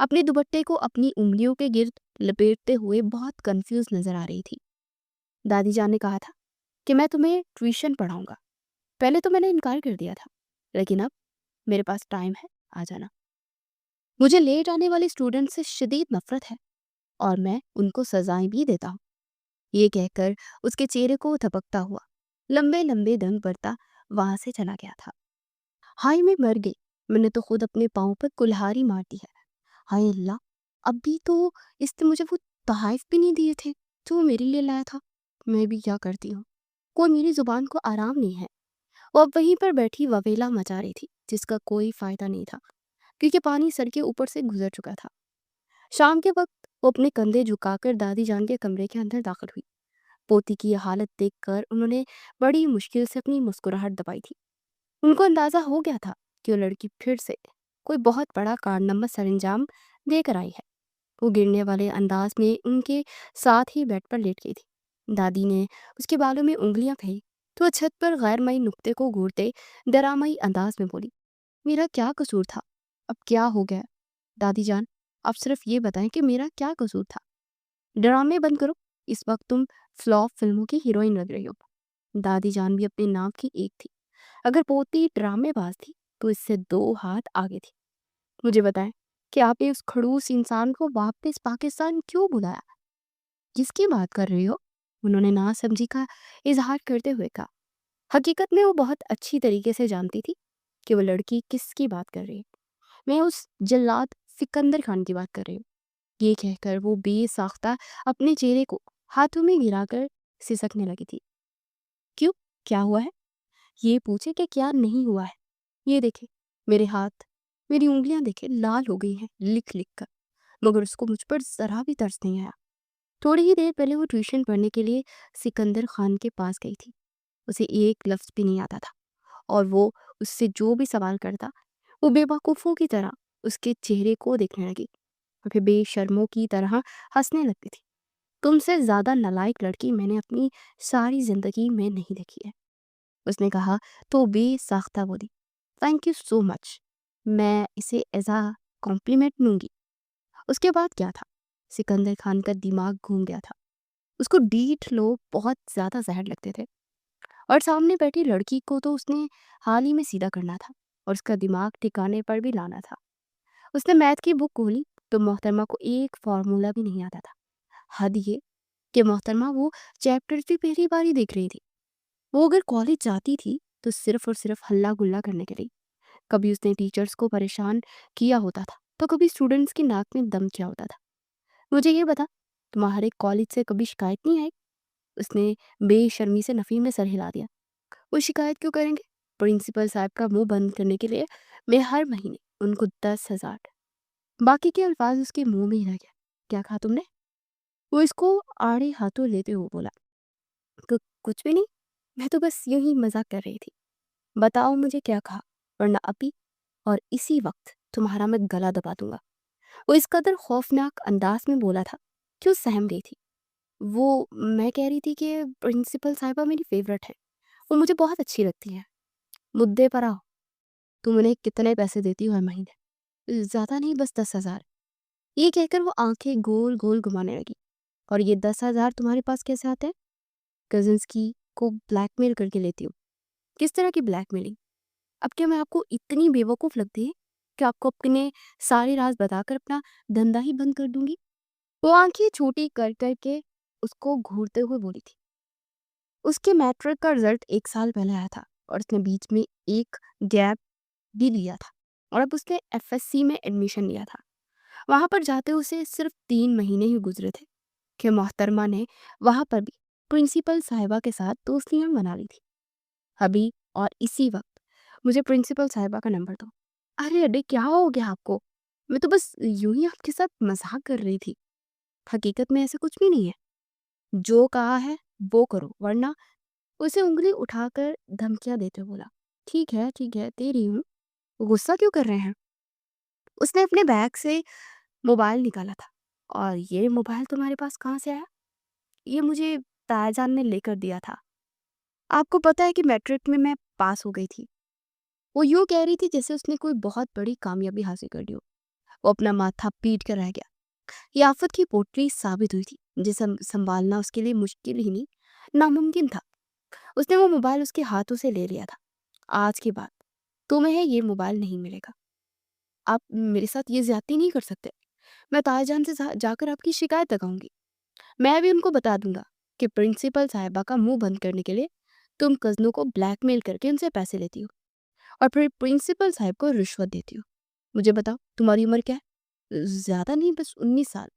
اپنے دوپٹے کو اپنی انگلیوں کے گرد لپیٹتے ہوئے بہت کنفیوز نظر آ رہی تھی۔ دادی جان نے کہا تھا کہ میں تمہیں ٹیوشن پڑھاؤں گا۔ پہلے تو میں نے انکار کر دیا تھا، لیکن اب میرے پاس ٹائم ہے، آ جانا۔ مجھے لیٹ آنے والے اسٹوڈنٹ سے شدید نفرت ہے اور میں ان کو سزائیں بھی دیتا ہوں۔ یہ کہہ کر اس کے چہرے کو دھبکتا ہوا لمبے لمبے دم برتا وہاں سے چلا گیا تھا۔ ہائے میں مر گئی، میں نے تو خود اپنے پاؤں پر کلہاری مار دی ہے۔ ہائے اللہ، اب بھی تو اس نے مجھے وہ تحائف بھی نہیں دیے تھے جو وہ میرے لیے لایا تھا۔ میں بھی کیا کرتی ہوں، کوئی میری زبان کو آرام نہیں ہے۔ وہ اب وہیں پر بیٹھی وویلا مچا رہی تھی جس کا کوئی فائدہ نہیں تھا کیونکہ پانی سر کے اوپر سے گزر چکا تھا۔ شام کے وقت وہ اپنے کندھے جھکا کر دادی جان کے کمرے کے اندر داخل ہوئی۔ پوتی کی یہ حالت دیکھ کر انہوں نے بڑی مشکل سے اپنی مسکراہٹ دبائی تھی۔ ان کو اندازہ ہو گیا تھا کہ وہ لڑکی پھر سے کوئی بہت بڑا کارنامہ سر انجام دے کر آئی ہے۔ وہ گرنے والے انداز میں ان کے ساتھ ہی بیڈ پر لیٹ گئی تھی۔ دادی نے اس کے بالوں میں انگلیاں پھیری تو وہ چھت پر غیر معی نقطے کو گھورتے ڈرامائی انداز میں بولی، میرا کیا قصور تھا؟ اب کیا ہو گیا؟ دادی جان، آپ صرف یہ بتائیں کہ میرا کیا قصور تھا؟ ڈرامے بند کرو، اس وقت تم فلاپ فلموں کی ہیروئن لگ رہی ہو۔ دادی جان بھی اپنے نام کی ایک تھی۔ اگر پوتی ڈرامے باز تھی تو اس سے 2 ہاتھ آگے تھی۔ مجھے بتائیں کہ آپ نے اس کھڑوس انسان کو واپس پاکستان کیوں بلایا؟ جس کی بات کر رہی ہو؟ انہوں نے ناسمجھی کا اظہار کرتے ہوئے کہا۔ حقیقت میں وہ بہت اچھی طریقے سے جانتی تھی کہ وہ لڑکی کس کی بات کر رہی ہے۔ میں اس جلاد سکندر خان کی بات کر رہی ہوں۔ یہ کہہ کر وہ بے ساختہ اپنے چہرے کو ہاتھوں میں گرا کر سسکنے لگی تھی۔ کیوں؟ کیا ہوا ہے؟ یہ پوچھے کہ کیا نہیں ہوا ہے۔ یہ دیکھے میرے ہاتھ، میری انگلیاں دیکھے لال ہو گئی ہیں لکھ لکھ کر، مگر اس کو مجھ پر ذرا بھی ترس نہیں آیا۔ تھوڑی ہی دیر پہلے وہ ٹیوشن پڑھنے کے لیے سکندر خان کے پاس گئی تھی۔ اسے ایک لفظ بھی نہیں آتا تھا اور وہ اس سے جو بھی سوال کرتا وہ بے وقوفوں کی طرح اس کے چہرے کو دیکھنے لگی اور پھر بے شرموں کی طرح ہنسنے لگتی تھی۔ تم سے زیادہ نالائق لڑکی میں نے اپنی ساری زندگی میں نہیں دیکھی ہے، اس نے کہا تو بے ساختہ بولی۔ تھینک یو سو مچ، میں اسے ایز اے کمپلیمنٹ لوں گی۔ اس کے بعد کیا تھا؟ سکندر خان کا دماغ گھوم گیا تھا۔ اس کو ڈیٹھ لوگ بہت زیادہ زہر لگتے تھے اور سامنے بیٹھی لڑکی کو تو اس نے حال ہی میں سیدھا کرنا تھا اور اس کا دماغ ٹھکانے پر بھی لانا تھا۔ اس نے میتھ کی بک کھولی تو محترمہ کو ایک فارمولا بھی نہیں آتا تھا۔ حد یہ کہ محترمہ وہ چیپٹر بھی پہلی بار ہی دیکھ رہی تھی۔ وہ اگر کالج جاتی تھی تو صرف اور صرف ہلا گلا کرنے کے لیے۔ کبھی اس نے ٹیچرز کو پریشان کیا ہوتا تھا تو کبھی اسٹوڈنٹس کی ناک میں دم کیا ہوتا تھا۔ مجھے یہ بتا، تمہارے کالج سے کبھی شکایت نہیں آئی؟ اس نے بے شرمی سے نفی میں سر ہلا دیا۔ وہ شکایت کیوں کریں گے؟ پرنسپل صاحب کا منہ بند کرنے کے لیے میں ہر مہینے ان کو 10,000۔ باقی کے الفاظ اس کے منہ میں ہی رہ گیا۔ کیا کہا تم نے؟ وہ اس کو آڑے ہاتھوں لیتے ہوئے بولا، کچھ بھی نہیں، میں تو بس یوں ہی مزاق کر رہی تھی۔ بتاؤ مجھے کیا کہا، ورنہ ابھی اور اسی وقت تمہارا میں گلا دبا دوں گا۔ وہ اس قدر خوفناک انداز میں بولا تھا کہ وہ سہم گئی تھی۔ میں کہہ رہی تھی کہ پرنسپل صاحبہ میری فیورٹ ہے، وہ مجھے بہت اچھی لگتی ہے۔ مدعے پر آؤ، تم انہیں کتنے پیسے دیتی ہو ہر مہینے؟ زیادہ نہیں، بس 10,000۔ یہ کہہ کر وہ آنکھیں گول گول گھمانے لگی۔ اور یہ 10,000 تمہارے پاس کیسے آتے ہیں؟ کزنس کی کو بلیک میل کر کے لیتی ہوں۔ کس طرح کی بلیک میلنگ؟ اب کیا میں آپ کو اتنی بے وقوف لگتی ہے کہ آپ کو اپنے سارے راز بتا کر اپنا دھندا ہی بند کر دوں گی؟ وہ آنکھیں چھوٹی کر کر کے اس کو گھورتے ہوئے بولی تھی۔ اس کے میٹرک کا رزلٹ 1 سال پہلے آیا تھا اور اس نے بیچ میں ایک گیپ بھی لیا تھا اور اب اس نے FSC میں ایڈمیشن لیا تھا۔ وہاں پر جاتے اسے صرف 3 مہینے ہی گزرے تھے کہ محترمہ نے وہاں پر بھی پرنسپل صاحبہ کے ساتھ دوستیاں بنا لی تھی۔ ابھی اور اسی وقت مجھے پرنسپل صاحبہ کا نمبر دو۔ ارے کیا ہو گیا آپ کو؟ میں تو بس یوں ہی آپ کے ساتھ مذاق کر رہی تھی، حقیقت میں ایسا کچھ بھی نہیں ہے۔ جو کہا ہے وہ کرو ورنہ، اسے انگلی اٹھا کر دھمکیاں دیتے بولا۔ ٹھیک ہے دے رہی ہوں۔ غصہ کیوں کر رہے ہیں؟ اس نے اپنے بیگ سے موبائل نکالا تھا۔ اور یہ موبائل تمہارے پاس کہاں سے آیا؟ یہ مجھے تایا جان نے لے کر دیا تھا۔ آپ کو پتا ہے کہ میٹرک میں پاس ہو گئی تھی؟ وہ یوں کہہ رہی تھی جیسے اس نے کوئی بہت بڑی کامیابی حاصل کر لی ہو۔ وہ اپنا ماتھا پیٹ کر رہ گیا۔ یہ آفت کی پوٹلی ثابت ہوئی تھی جسے سنبھالنا اس کے لیے مشکل ہی نہیں ناممکن تھا۔ اس نے وہ موبائل اس کے ہاتھوں سے لے لیا تھا۔ آج کے بعد تمہیں یہ موبائل نہیں ملے گا۔ آپ میرے ساتھ یہ زیادتی نہیں کر سکتے۔ میں تایا جان سے جا کر آپ کی شکایت لگاؤں گی۔ میں بھی ان کو بتا دوں گا کہ پرنسپل صاحبہ کا منہ بند کرنے کے لیے تم کزنوں کو بلیک میل کر کے ان سے پیسے لیتی ہو اور پھر پرنسپل صاحب کو رشوت دیتی ہو۔ مجھے بتاؤ تمہاری عمر کیا ہے؟ زیادہ نہیں، بس 19 سال۔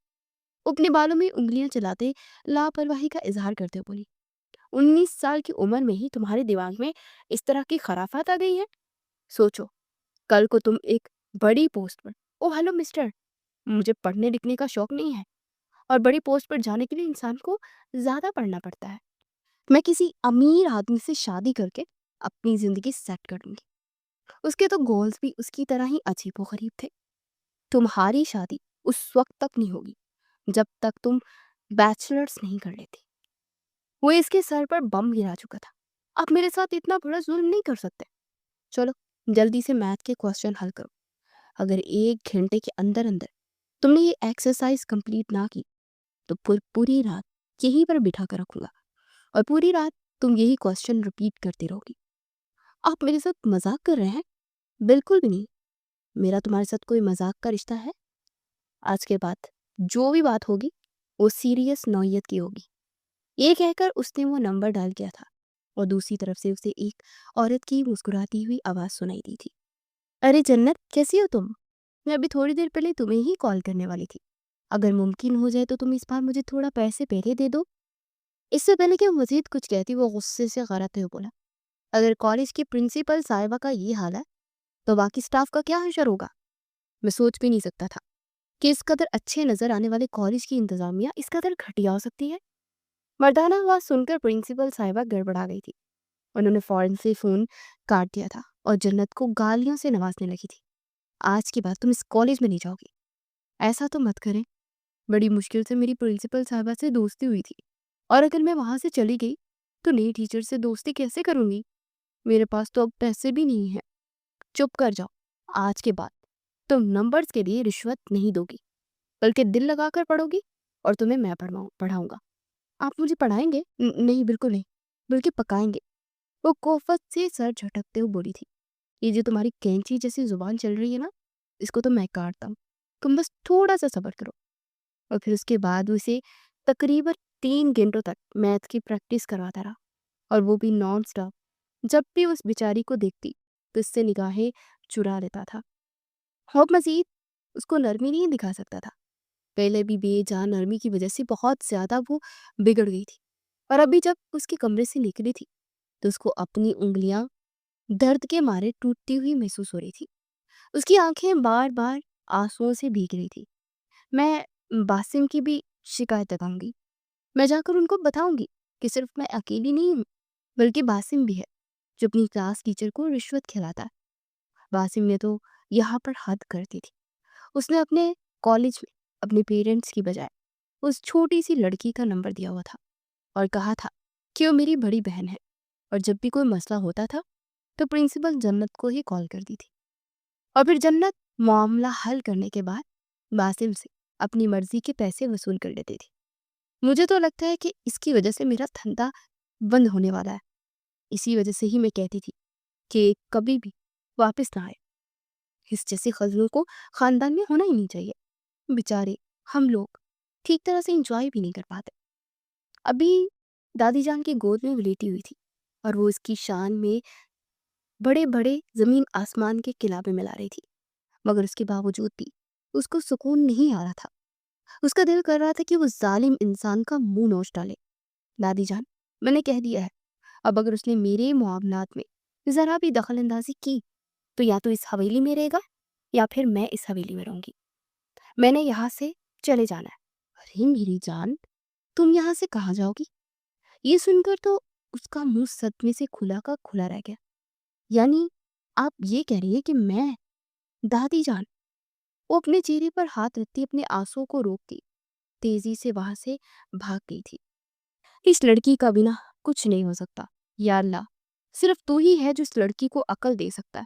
وہ اپنے بالوں میں انگلیاں چلاتے لاپرواہی کا اظہار کرتے ہوئے بولی، 19 سال کی عمر میں ہی تمہارے دماغ میں اس طرح کی خرافات آ گئی ہے؟ سوچو کل کو تم ایک بڑی پوسٹ پر، او ہیلو مسٹر، مجھے پڑھنے لکھنے کا شوق نہیں ہے اور بڑی پوسٹ پر جانے کے لیے انسان کو زیادہ پڑھنا پڑتا ہے۔ میں کسی امیر آدمی سے شادی کر کے اپنی زندگی سیٹ کر دوں گی۔ اس کے تو گولز بھی اس کی طرح ہی عجیب و غریب تھے۔ تمہاری شادی اس وقت تک نہیں ہوگی جب تک تم بیچلرز نہیں کر لیتی۔ وہ اس کے سر پر بم گرا چکا تھا۔ آپ میرے ساتھ اتنا بڑا ظلم نہیں کر سکتے۔ چلو جلدی سے میتھ کے کوسچن حل کرو۔ اگر 1 گھنٹے کے اندر تم نے یہ ایکسرسائز کمپلیٹ نہ کی تو پوری رات یہیں پر بٹھا کر رکھوں گا اور پوری رات تم یہی کوسچن ریپیٹ کرتے رہو گی۔ آپ میرے ساتھ مذاق کر رہے ہیں؟ بالکل بھی نہیں۔ میرا تمہارے ساتھ کوئی مذاق کا رشتہ ہے؟ آج کے بعد جو بھی بات ہوگی وہ سیریس نوعیت کی ہوگی۔ یہ کہہ کر اس نے وہ نمبر ڈال کیا تھا اور دوسری طرف سے اسے ایک عورت کی مسکراتی ہوئی آواز سنائی دی تھی۔ ارے جنت، کیسی ہو تم؟ میں ابھی تھوڑی دیر پہلے تمہیں ہی کال کرنے والی تھی۔ اگر ممکن ہو جائے تو تم اس بار مجھے تھوڑا پیسے پہلے دے دو۔ اس سے پہلے کہ وہ مزید کچھ کہتی وہ غصے سے غرقتے ہوئے بولا، اگر کالج کی پرنسپل صاحبہ کا یہ حال ہے تو باقی سٹاف کا کیا حشر ہوگا؟ میں سوچ بھی نہیں سکتا تھا کہ اس قدر اچھے نظر آنے والے کالج کی انتظامیہ اس قدر گھٹیا ہو سکتی ہے۔ مردانہ آواز سن کر پرنسپل صاحبہ گڑبڑا گئی تھی۔ انہوں نے فوراً سے فون کاٹ دیا تھا اور جنت کو گالیوں سے نوازنے لگی تھی۔ آج کی بات تم اس کالج میں نہیں جاؤ گی۔ ایسا تو مت کریں، بڑی مشکل سے میری پرنسپل صاحبہ سے دوستی ہوئی تھی اور اگر میں وہاں سے چلی گئی تو نئی ٹیچر سے دوستی کیسے کروں گی؟ میرے پاس تو اب پیسے بھی نہیں ہیں۔ چپ کر جاؤ۔ آج کے بعد تم نمبرز کے لیے رشوت نہیں دو گی بلکہ دل لگا کر پڑھو گی اور تمہیں میں پڑھاؤں گا۔ آپ مجھے پڑھائیں گے؟ نہیں، بالکل نہیں، بلکہ پکائیں گے۔ وہ کوفت سے سر جھٹکتے ہوئے بولی تھی، یہ جو تمہاری کینچی جیسی زبان چل رہی ہے نا، اس کو تو میں کاٹتا ہوں۔ تم بس تھوڑا سا صبر کرو۔ اور پھر اس کے بعد اسے تقریباً 3 گھنٹوں تک میتھ کی پریکٹس کرواتا رہا اور وہ بھی نان سٹاپ۔ جب بھی اس بیچاری کو دیکھتی تو اس سے نگاہیں چرا لیتا تھا اور مزید اس کو نرمی نہیں دکھا سکتا تھا۔ پہلے بھی بے جان نرمی کی وجہ سے بہت زیادہ وہ بگڑ گئی تھی اور ابھی جب اس کے کمرے سے نکلی تھی تو اس کو اپنی انگلیاں درد کے مارے ٹوٹتی ہوئی محسوس ہو رہی تھی۔ اس کی آنکھیں بار بار آنسوؤں سے بھیگ رہی تھی۔ میں باسم کی بھی شکایت لگاؤں گی۔ میں جا کر ان کو بتاؤں گی کہ صرف میں اکیلی نہیں ہوں بلکہ باسم بھی ہے جو اپنی کلاس ٹیچر کو رشوت کھلاتا ہے۔ باسم نے تو یہاں پر حد کر دی تھی۔ اس نے اپنے کالج میں اپنے پیرنٹس کی بجائے اس چھوٹی سی لڑکی کا نمبر دیا ہوا تھا اور کہا تھا کہ وہ میری بڑی بہن ہے اور جب بھی کوئی مسئلہ ہوتا تھا تو پرنسپل جنت کو ہی کال کرتی تھی اور پھر جنت معاملہ حل کرنے کے بعد باسم سے اپنی مرضی کے پیسے وصول کر لیتی تھی۔ مجھے تو لگتا ہے کہ اس کی وجہ سے میرا دھندا بند ہونے والا ہے۔ اسی وجہ سے ہی میں کہتی تھی کہ کبھی بھی واپس نہ آئے۔ اس جیسے خزنوں کو خاندان میں ہونا ہی نہیں چاہیے۔ بیچارے ہم لوگ ٹھیک طرح سے انجوائے بھی نہیں کر پاتے۔ ابھی دادی جان کی گود میں لیٹی ہوئی تھی اور وہ اس کی شان میں بڑے بڑے زمین آسمان کے کلابے ملا رہی تھی، مگر اس کے باوجود بھی اس کو سکون نہیں آ رہا تھا۔ اس کا دل کر رہا تھا کہ وہ ظالم انسان کا منہ نوچ ڈالے۔ دادی جان، میں نے کہہ دیا ہے، اب اگر اس نے میرے معاملات میں ذرا بھی دخل اندازی کی تو یا تو اس حویلی میں رہے گا یا پھر میں اس حویلی میں رہوں گی۔ میں نے یہاں سے چلے جانا ہے۔ ارے میری جان، تم یہاں سے کہاں جاؤ گی؟ یہ سن کر تو اس کا منہ صدمے سے کھلا کا کھلا رہ گیا۔ یعنی آپ یہ کہہ رہی ہیں کہ میں؟ دادی جان، وہ اپنے چہرے پر ہاتھ رکھتی اپنے آنسوں کو روکتی تیزی سے وہاں سے بھاگ گئی تھی۔ اس لڑکی کا بنا کچھ نہیں ہو سکتا۔ یا اللہ، صرف تو ہی ہے جو اس لڑکی کو عقل دے سکتا ہے۔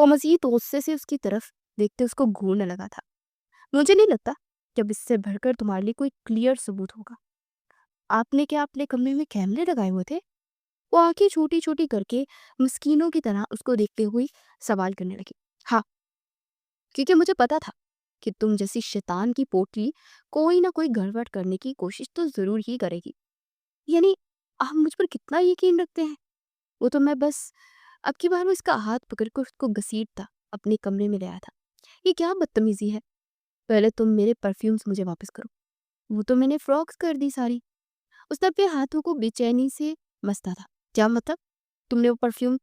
وہ مزید غصے سے اس کی طرف دیکھتے اس کو گھورنے لگا تھا۔ مجھے نہیں لگتا کہ اب اس سے بڑھ کر تمہارے لیے کوئی کلیئر ثبوت ہوگا۔ آپ نے کیا اپنے کمرے میں کیمرے لگائے ہوئے تھے؟ وہ آنکھیں چھوٹی چھوٹی کر کے مسکینوں کی طرح اس کو دیکھتے ہوئی سوال کرنے لگی۔ ہاں، کیونکہ مجھے پتا تھا کہ تم جیسی شیطان کی پوٹلی کوئی نہ کوئی گڑبڑ کرنے کی کوشش تو ضرور ہی کرے گی۔ یعنی آپ مجھ پر کتنا یقین رکھتے ہیں؟ وہ تو میں بس اب کی بار وہ اس کا ہاتھ پکڑ کر اس کو گھسیٹتا اپنے کمرے میں لے آیا تھا۔ یہ کیا بدتمیزی ہے؟ پہلے تم میرے پرفیومز مجھے واپس کرو۔ وہ تو میں نے فراکس کر دی ساری۔ اس نے اپنے ہاتھوں کو بے چینی سے مستا تھا۔ کیا مطلب؟ تم نے وہ پرفیوم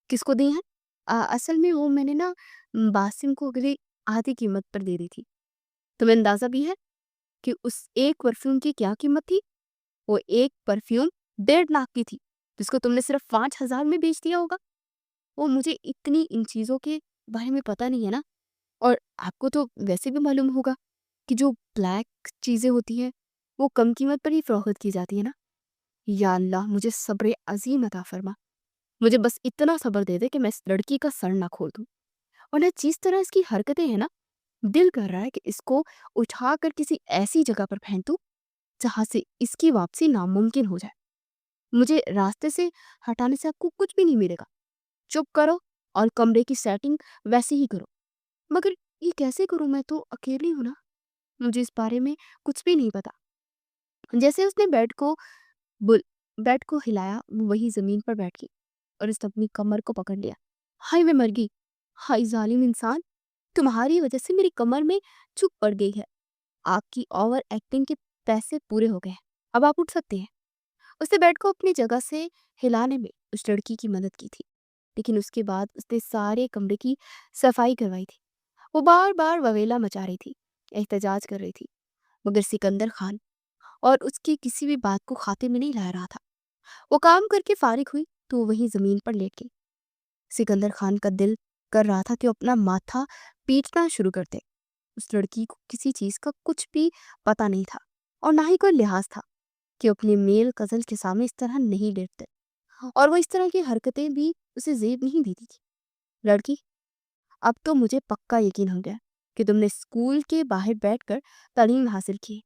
کس کو دی ہیں؟ اصل میں وہ میں نے نا باسم کو اگلے آدھی قیمت پر دے دی تھی۔ تمہیں اندازہ بھی ہے کہ اس ایک پرفیوم کی کیا قیمت تھی؟ وہ ایک پرفیوم 1.5 لاکھ کی تھی، جس کو تم نے صرف 5,000 میں بیچ دیا ہوگا۔ وہ مجھے اتنی ان چیزوں کے بارے میں پتہ نہیں ہے نا، اور آپ کو تو ویسے بھی معلوم ہوگا کہ جو بلیک چیزیں ہوتی ہیں وہ کم قیمت پر ہی فروخت کی جاتی ہے نا۔ یا اللہ، مجھے صبر عظیم عطا فرما۔ مجھے بس اتنا صبر دے دے کہ میں اس لڑکی کا سر نہ کھول دوں، اور نہ جس طرح اس کی حرکتیں ہیں نا، دل کر رہا ہے کہ اس کو اٹھا کر کسی ایسی جگہ پر پھینک دوں جہاں سے اس کی واپسی ناممکن ہو جائے۔ مجھے راستے سے ہٹانے سے آپ کو کچھ بھی نہیں ملے گا۔ چپ کرو اور کمرے کی سیٹنگ ویسے ہی کرو۔ مگر یہ کیسے کروں؟ میں تو اکیلی ہوں نا، مجھے اس بارے میں کچھ بھی نہیں پتا۔ جیسے اس نے بیڈ کو ہلایا، وہ وہی زمین پر بیٹھ گئی اور اس نے اپنی کمر کو پکڑ لیا۔ ہائے میں مر گئی! ہائے ظالم انسان! تمہاری وجہ سے میری کمر میں چپ پڑ گئی ہے۔ آپ کی اوور ایکٹنگ کے پیسے پورے ہو گئے ہیں۔ اب آپ اٹھ سکتے ہیں۔ اس نے بیڈ کو اپنی جگہ سے ہلانے میں اس لڑکی کی مدد کی تھی، لیکن اس کے بعد اس نے سارے کمرے کی صفائی کروائی تھی۔ وہ بار بار وویلا مچا رہی تھی، احتجاج کر رہی تھی، مگر سکندر خان اور اس کی کسی بھی بات کو خاطے میں نہیں لا رہا تھا۔ وہ کام کر کے فارغ ہوئی تو وہ وہیں زمین پر لیٹ گئی۔ سکندر خان کا دل کر رہا تھا کہ وہ اپنا ماتھا پیٹنا شروع کر دے۔ اس لڑکی کو کسی چیز کا کچھ بھی پتہ نہیں تھا، اور نہ ہی کوئی لحاظ تھا کہ وہ اپنے میل کزن کے سامنے اس طرح نہیں لیٹتے، اور وہ اس طرح کی حرکتیں بھی اسے زیب نہیں دیتی تھی۔ لڑکی، اب تو مجھے پکا یقین ہو گیا کہ تم نے اسکول کے باہر بیٹھ کر تعلیم حاصل کی۔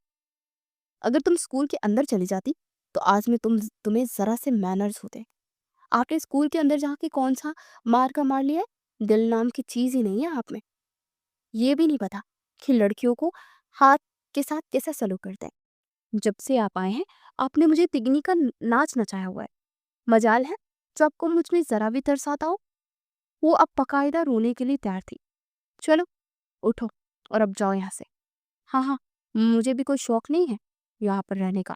اگر تم اسکول کے اندر چلی جاتی تو آج میں تمہیں ذرا سے مینرز ہوتے۔ آپ نے اسکول کے اندر جا کے کون سا مار کا مار لیا ہے؟ دل نام کی چیز ہی نہیں ہے آپ میں۔ یہ بھی نہیں پتا کہ لڑکیوں کو ہاتھ کے ساتھ کیسا سلوک کرتے ہیں۔ جب سے آپ آئے ہیں آپ نے مجھے تگنی کا ناچ نچایا ہوا ہے۔ مجال ہے جو آپ کو مجھ میں ذرا بھی ترس آتا ہو۔ وہ اب باقاعدہ رونے کے لیے تیار تھی۔ چلو اٹھو اور اب جاؤ یہاں سے۔ ہاں ہاں، مجھے بھی کوئی شوق نہیں ہے یہاں پر رہنے کا،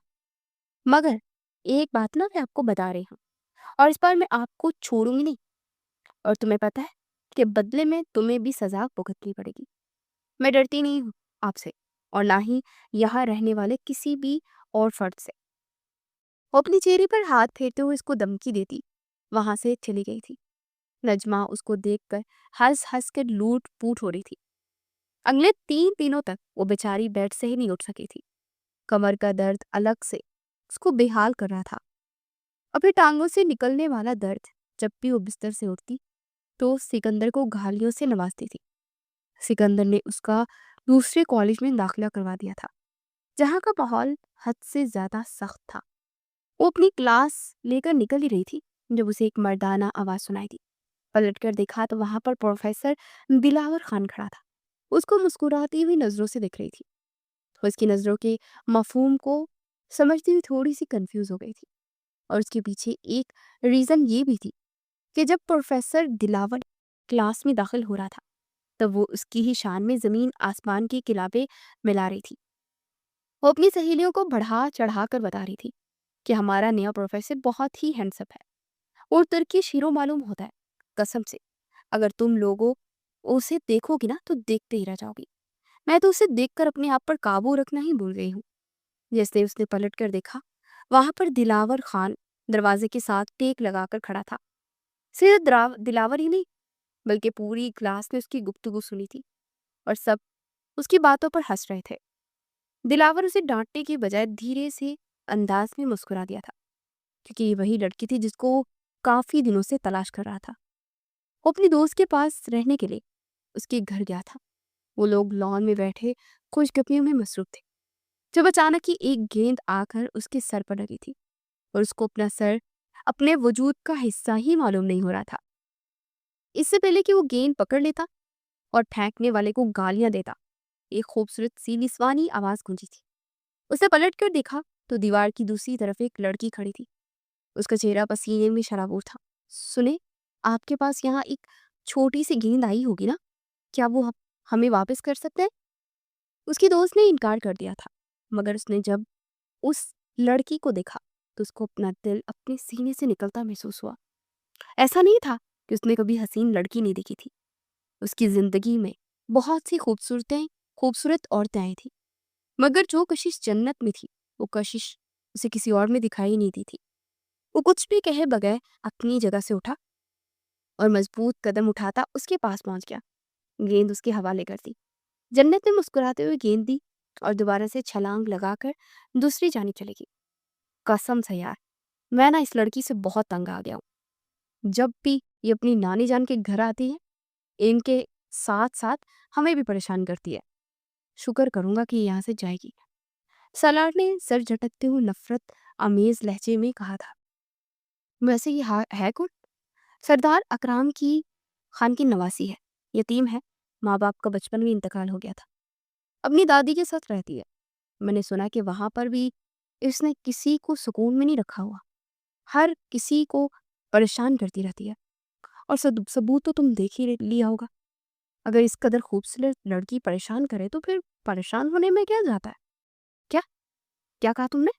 مگر ایک بات نا میں آپ کو بتا رہی ہوں، اور اس بار میں آپ کو چھوڑوں گی نہیں، اور تمہیں پتہ ہے کہ بدلے میں تمہیں بھی سزا بھگتنی پڑے گی۔ میں ڈرتی نہیں ہوں آپ سے، اور نہ ہی یہاں رہنے والے کسی بھی اور فرد سے۔ وہ اپنی چہرے پر ہاتھ پھیرتے ہوئے اس کو دھمکی دیتی وہاں سے چلی گئی تھی۔ نجمہ اس کو دیکھ کر ہنس ہنس کر لوٹ پوٹ ہو رہی تھی۔ اگلے 3 دنوں تک وہ بیچاری بیڈ سے ہی نہیں اٹھ سکی تھی۔ کمر کا درد الگ سے اس کو بے حال کر رہا تھا، اور پھر ٹانگوں سے نکلنے والا درد۔ جب بھی وہ بستر سے اٹھتی تو سکندر کو گالیوں سے نوازتی تھی۔ سکندر نے اس کا دوسرے کالج میں داخلہ کروا دیا تھا، جہاں کا ماحول حد سے زیادہ سخت تھا۔ وہ اپنی کلاس لے کر نکل ہی رہی تھی جب اسے ایک مردانہ آواز سنائی دی۔ پلٹ کر دیکھا تو وہاں پر پروفیسر دلاور خان کھڑا تھا۔ اس کو مسکراتی ہوئی نظروں سے دیکھ رہی تھی۔ وہ اس کی نظروں کے مفہوم کو سمجھتی ہوئی تھوڑی سی کنفیوز ہو گئی تھی، اور اس کے پیچھے ایک ریزن یہ بھی تھی کہ جب پروفیسر دلاور کلاس میں داخل ہو رہا تھا تب وہ اس کی ہی شان میں زمین آسمان کی کتابیں ملا رہی تھی۔ وہ اپنی سہیلیوں کو بڑھا چڑھا کر بتا رہی تھی کہ ہمارا نیا پروفیسر بہت ہی ہینڈسم ہے اور ترکی شیرو معلوم ہوتا ہے۔ قسم سے اگر تم لوگوں اسے دیکھو گی نا تو دیکھتے ہی رہ جاؤ گی۔ میں تو اسے دیکھ کر اپنے آپ پر قابو رکھنا ہی بھول گئی ہوں۔ جیسے اس نے پلٹ کر دیکھا، وہاں پر دلاور خان دروازے کے ساتھ ٹیک لگا کر کھڑا تھا۔ صرف دلاور ہی نہیں بلکہ پوری کلاس نے اس کی گفتگو سنی تھی، اور سب اس کی باتوں پر ہنس رہے تھے۔ دلاور اسے ڈانٹنے کی بجائے دھیرے سے انداز میں مسکرا دیا تھا، کیونکہ یہ وہی لڑکی تھی جس کو کافی دنوں سے تلاش کر رہا تھا۔ وہ اپنی دوست کے پاس رہنے کے لیے اس کے گھر گیا تھا۔ وہ لوگ لان میں بیٹھے خوش گپیوں میں مصروف تھے جب اچانک ہی ایک گیند آ کر اس کے سر پر لگی تھی اور اس کو اپنا سر اپنے وجود کا حصہ ہی معلوم نہیں ہو رہا تھا۔ اس سے پہلے کہ وہ گیند پکڑ لیتا اور پھینکنے والے کو گالیاں دیتا، ایک خوبصورت سی نسوانی آواز گونجی تھی۔ اس نے پلٹ کر دیکھا تو دیوار کی دوسری طرف ایک لڑکی کھڑی تھی۔ اس کا چہرہ پسینے میں شرابور تھا۔ سنے، آپ کے پاس یہاں ایک چھوٹی سی گیند آئی ہوگی نا، کیا وہ ہمیں واپس کر سکتے ہیں؟ اس کی دوست نے انکار کر دیا تھا، مگر اس نے جب اس لڑکی کو دیکھا تو اس کو اپنا دل اپنے سینے سے نکلتا محسوس ہوا۔ ایسا نہیں تھا کہ اس نے کبھی حسین لڑکی نہیں دیکھی تھی۔ اس کی زندگی میں بہت سی خوبصورت عورتیں آئی تھیں، مگر جو کشش جنت میں تھی وہ کشش اسے کسی اور میں دکھائی نہیں دی تھی۔ وہ کچھ بھی کہے بغیر اپنی جگہ سے اٹھا اور مضبوط قدم اٹھاتا اس کے پاس پہنچ گیا۔ گیند اس کے حوالے کر دی۔ جنت نے مسکراتے ہوئے گیند دی اور دوبارہ سے چھلانگ لگا کر دوسری جانب چلے گی۔ قسم سے یار، میں نا اس لڑکی سے بہت تنگ آ گیا ہوں۔ جب بھی یہ اپنی نانی جان کے گھر آتی ہے، ان کے ساتھ ساتھ ہمیں بھی پریشان کرتی ہے۔ شکر کروں گا کہ یہ یہاں سے جائے گی۔ سالار نے سر جھٹکتے ہوئے نفرت آمیز لہجے میں کہا تھا۔ ویسے یہ ہے کون؟ سردار اکرام کی خان کی نواسی ہے، یتیم ہے، ماں باپ کا بچپن میں انتقال ہو گیا تھا، اپنی دادی کے ساتھ رہتی ہے۔ میں نے سنا کہ وہاں پر بھی اس نے کسی کو سکون میں نہیں رکھا ہوا، ہر کسی کو پریشان کرتی رہتی ہے، اور ثبوت تو تم دیکھ ہی لیا ہوگا۔ اگر اس قدر خوبصورت لڑکی پریشان کرے تو پھر پریشان ہونے میں کیا جاتا ہے؟ کیا کہا تم نے؟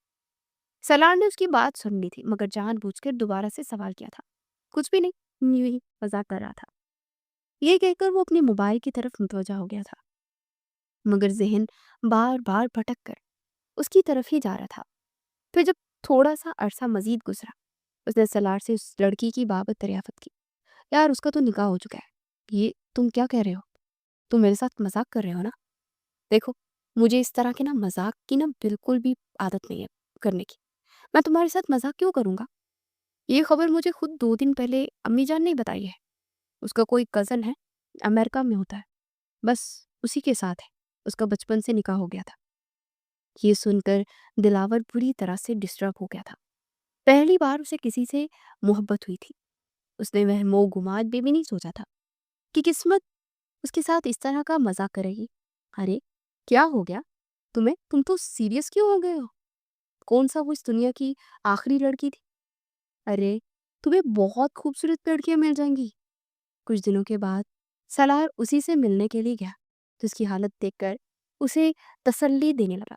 سالار نے اس کی بات سن لی تھی، مگر جان بوجھ کر دوبارہ سے سوال کیا تھا۔ کچھ بھی نہیں، یوں ہی مذاق کر رہا تھا، یہ کہہ کر وہ اپنے موبائل کی طرف متوجہ ہو گیا تھا، مگر ذہن بار بار بھٹک کر اس کی طرف ہی جا رہا تھا۔ پھر جب تھوڑا سا عرصہ مزید گزرا، اس نے سالار سے اس لڑکی کی بابت دریافت کی۔ یار، اس کا تو نکاح ہو چکا ہے۔ یہ تم کیا کہہ رہے ہو؟ تم میرے ساتھ مذاق کر رہے ہو نا؟ دیکھو، مجھے اس طرح کے مذاق کی بالکل بھی عادت نہیں ہے کرنے کی۔ میں تمہارے ساتھ مذاق کیوں کروں گا؟ یہ خبر مجھے خود 2 دن پہلے امی جان نے بتائی ہے۔ اس کا کوئی کزن ہے، امریکہ میں ہوتا ہے، بس اسی کے ساتھ ہے، اس کا بچپن سے نکاح ہو گیا تھا۔ یہ سن کر دلاور بری طرح سے ڈسٹرب ہو گیا تھا۔ پہلی بار اسے کسی سے محبت ہوئی تھی۔ اس نے وہ مو گماد بھی نہیں سوچا تھا کہ قسمت اس کے ساتھ اس طرح کا مذاق کرے گی۔ ارے کیا ہو گیا تمہیں؟ تم تو سیریس کیوں ہو گئے ہو؟ کون سا وہ اس دنیا کی آخری لڑکی تھی؟ ارے تمہیں بہت خوبصورت لڑکیاں مل جائیں گی۔ کچھ دنوں کے بعد سالار اسی سے ملنے کے لیے گیا تو اس کی حالت دیکھ کر اسے تسلی دینے لگا۔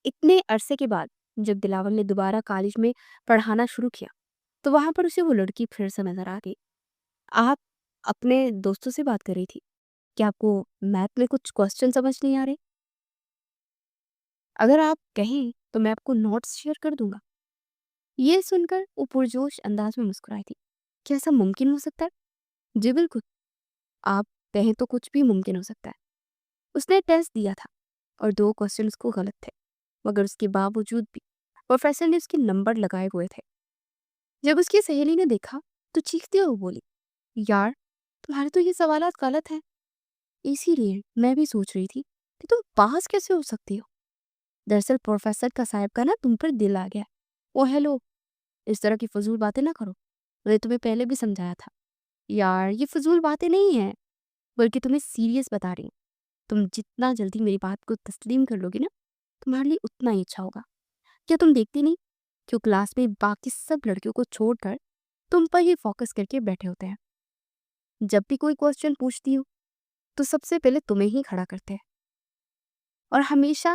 اتنے عرصے کے بعد جب دلاور نے دوبارہ کالج میں پڑھانا شروع کیا تو وہاں پر اسے وہ لڑکی پھر سے نظر آ گئی۔ آپ اپنے دوستوں سے بات کر رہی تھی، کیا آپ کو میتھ میں کچھ کوسچن سمجھ نہیں آ رہے؟ اگر آپ کہیں تو میں آپ کو نوٹس شیئر کر دوں گا۔ یہ سن کر وہ پرجوش انداز میں مسکرائی تھی۔ کیا ایسا ممکن ہو سکتا ہے؟ جی بالکل، آپ کہیں تو کچھ بھی ممکن ہو سکتا ہے۔ اس نے ٹیسٹ دیا تھا اور 2 کوسچن اس کو غلط تھے، مگر اس کے باوجود بھی پروفیسر نے اس کے نمبر لگائے ہوئے تھے۔ جب اس کی سہیلی نے دیکھا تو چیختے ہوئے بولی، یار تمہارے تو یہ سوالات غلط ہیں، اسی لیے میں بھی سوچ رہی تھی کہ تم پاس کیسے ہو سکتی ہو۔ دراصل پروفیسر کا صاحب کا تم پر دل آ گیا۔ وہ ہیلو، اس طرح کی فضول باتیں نہ کرو، میں نے تمہیں پہلے بھی سمجھایا تھا۔ یار یہ فضول باتیں نہیں ہیں، بلکہ تمہیں سیریس بتا رہی ہوں۔ تم جتنا جلدی میری بات کو تسلیم کر لو گی تمہارے لیے اتنا ہی اچھا ہوگا۔ کیا تم دیکھتی نہیں کہ کلاس میں باقی سب لڑکیوں کو چھوڑ کر تم پر ہی فوکس کر کے بیٹھے ہوتے ہیں؟ جب بھی کوئی کوسچن پوچھتی ہو تو سب سے پہلے تمہیں ہی کھڑا کرتے ہیں، اور ہمیشہ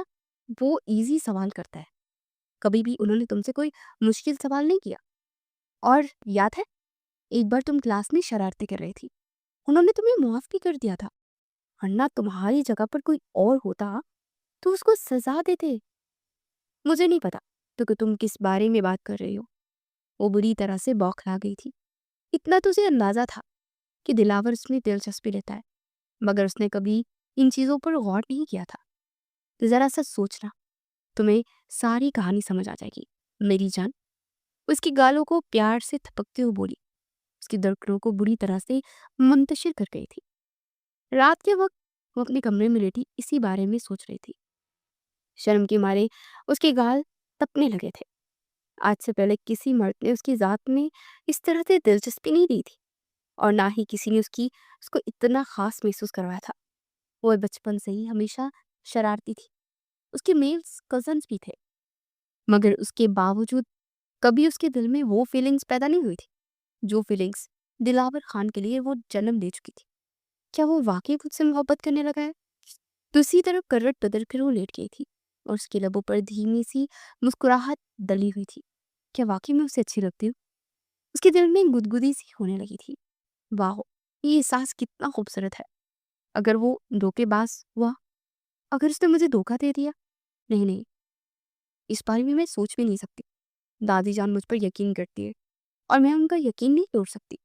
وہ ایزی سوال کرتا ہے۔ کبھی بھی انہوں نے تم سے کوئی مشکل سوال نہیں کیا۔ اور یاد ہے ایک بار تم کلاس میں شرارتیں کر رہی تھی، انہوں نے تمہیں معاف بھی کر دیا تھا، ورنہ تمہاری جگہ پر کوئی اور ہوتا تو اس کو سزا دیتے۔ مجھے نہیں پتا تو کہ تم کس بارے میں بات کر رہی ہو۔ وہ بری طرح سے بوکھلا گئی تھی۔ اتنا تو اسے اندازہ تھا کہ دلاور اس میں دلچسپی لیتا ہے، مگر اس نے کبھی ان چیزوں پر غور نہیں کیا تھا۔ ذرا سا سوچنا، تمہیں ساری کہانی سمجھ آ جائے گی میری جان۔ اس کی گالوں کو پیار سے تھپکتے ہوئے بولی، اس کی دھڑکنوں کو بری طرح سے منتشر کر گئی تھی۔ رات کے وقت وہ اپنے کمرے میں لیٹی اسی بارے میں سوچ رہی تھی۔ شرم کے مارے اس کے گال تپنے لگے تھے۔ آج سے پہلے کسی مرد نے اس کی ذات میں اس طرح سے دلچسپی نہیں دی تھی، اور نہ ہی کسی نے اس کو اتنا خاص محسوس کروایا تھا۔ وہ بچپن سے ہی ہمیشہ شرارتی تھی۔ اس کے میلز کزنز بھی تھے، مگر اس کے باوجود کبھی اس کے دل میں وہ فیلنگز پیدا نہیں ہوئی تھی جو فیلنگز دلاور خان کے لیے وہ جنم دے چکی تھی۔ کیا وہ واقعی خود سے محبت کرنے لگا ہے؟ دوسری طرف کروٹ بدل کر وہ لیٹ گئی تھی، اور اس کے لبوں پر دھیمی سی مسکراہٹ ڈلی ہوئی تھی۔ کیا واقعی میں اسے اچھی لگتی ہوں؟ اس کے دل میں گدگدی سی ہونے لگی تھی۔ واہ، یہ احساس کتنا خوبصورت ہے۔ اگر وہ دھوکے باز ہوا، اگر اس نے مجھے دھوکا دے دیا، نہیں نہیں، اس بارے میں سوچ بھی نہیں سکتی۔ دادی جان مجھ پر یقین کرتی ہے، اور میں ان کا یقین نہیں توڑ سکتی۔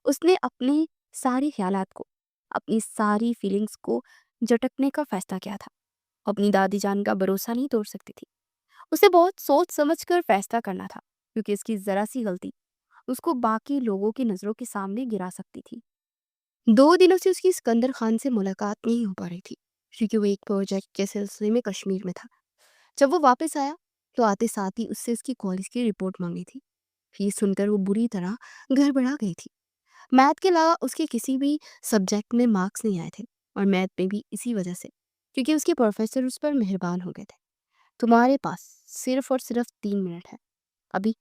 اس نے اپنے سارے خیالات کو، اپنی ساری فیلنگز کو جھٹکنے کا فیصلہ کیا تھا۔ اپنی دادی جان کا بھروسہ نہیں توڑ سکتی تھی۔ اسے بہت سوچ سمجھ کر فیصلہ کرنا تھا، کیونکہ اس کی ذرا سی غلطی اس کو باقی لوگوں کی نظروں کے سامنے گرا سکتی تھی۔ 2 دنوں سے اس کی سکندر خان سے ملاقات نہیں ہو پا رہی تھی، کیونکہ وہ ایک پروجیکٹ کے سلسلے میں کشمیر میں تھا۔ جب وہ واپس آیا تو آتے ساتھ ہی اس سے اس کی کالج کی رپورٹ مانگی تھی۔ یہ سن کر وہ بری طرح گڑبڑا گئی تھی۔ میتھ کے علاوہ اس کے کسی بھی سبجیکٹ میں مارکس نہیں آئے تھے، اور میتھ میں بھی اسی وجہ سے، کیونکہ اس کے پروفیسر اس پر مہربان ہو گئے تھے۔ تمہارے پاس صرف اور صرف 3 منٹ ہے ابھی،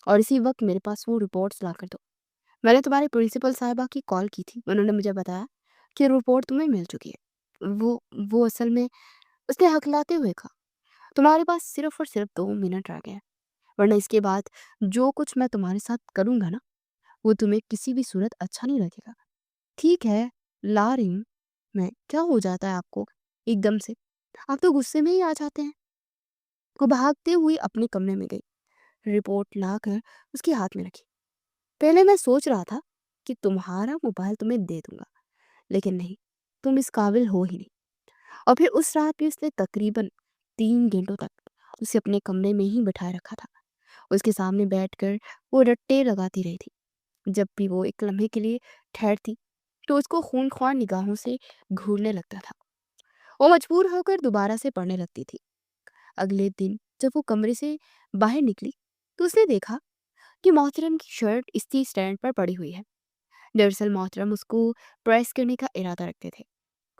اور اسی وقت میرے پاس وہ رپورٹس لا کر دو۔ میں نے تمہارے پرنسپل صاحبہ کی کال کی تھی، انہوں نے مجھے بتایا کہ رپورٹ تمہیں مل چکی ہے۔ وہ اصل میں، اس نے ہکلاتے ہوئے کہا، تمہارے پاس صرف اور صرف 2 منٹ رہ گئے ہیں، ورنہ اس کے بعد جو کچھ میں تمہارے ساتھ کروں گا نا، وہ تمہیں کسی بھی صورت اچھا نہیں لگے گا۔ ٹھیک ہے، لا رہی ہوں میں۔ کیا ہو جاتا ہے آپ کو ایک دم سے؟ آپ تو غصے میں ہی آ جاتے ہیں۔ وہ بھاگتے ہوئے اپنے کمرے میں گئی، رپورٹ لا کر اس کے ہاتھ میں رکھی۔ پہلے میں سوچ رہا تھا کہ تمہارا موبائل تمہیں دے دوں گا، لیکن نہیں، تم اس قابل ہو ہی نہیں۔ اور پھر اس رات بھی اس نے تقریباً 3 گھنٹوں تک اسے اپنے کمرے میں ہی بٹھائے رکھا تھا۔ اس کے سامنے بیٹھ کر وہ رٹے لگاتی رہی تھی۔ جب بھی وہ ایک لمحے کے لیے ٹھہرتی تو اس کو خون خوار نگاہوں سے گھورنے لگتا تھا۔ وہ مجبور ہو کر دوبارہ سے پڑھنے لگتی تھی۔ اگلے دن جب وہ کمرے سے باہر نکلی تو اس نے دیکھا کہ محترم کی شرٹ استری اسٹینڈ پر پڑی ہوئی ہے۔ دراصل محترم اس کو پریس کرنے کا ارادہ رکھتے تھے۔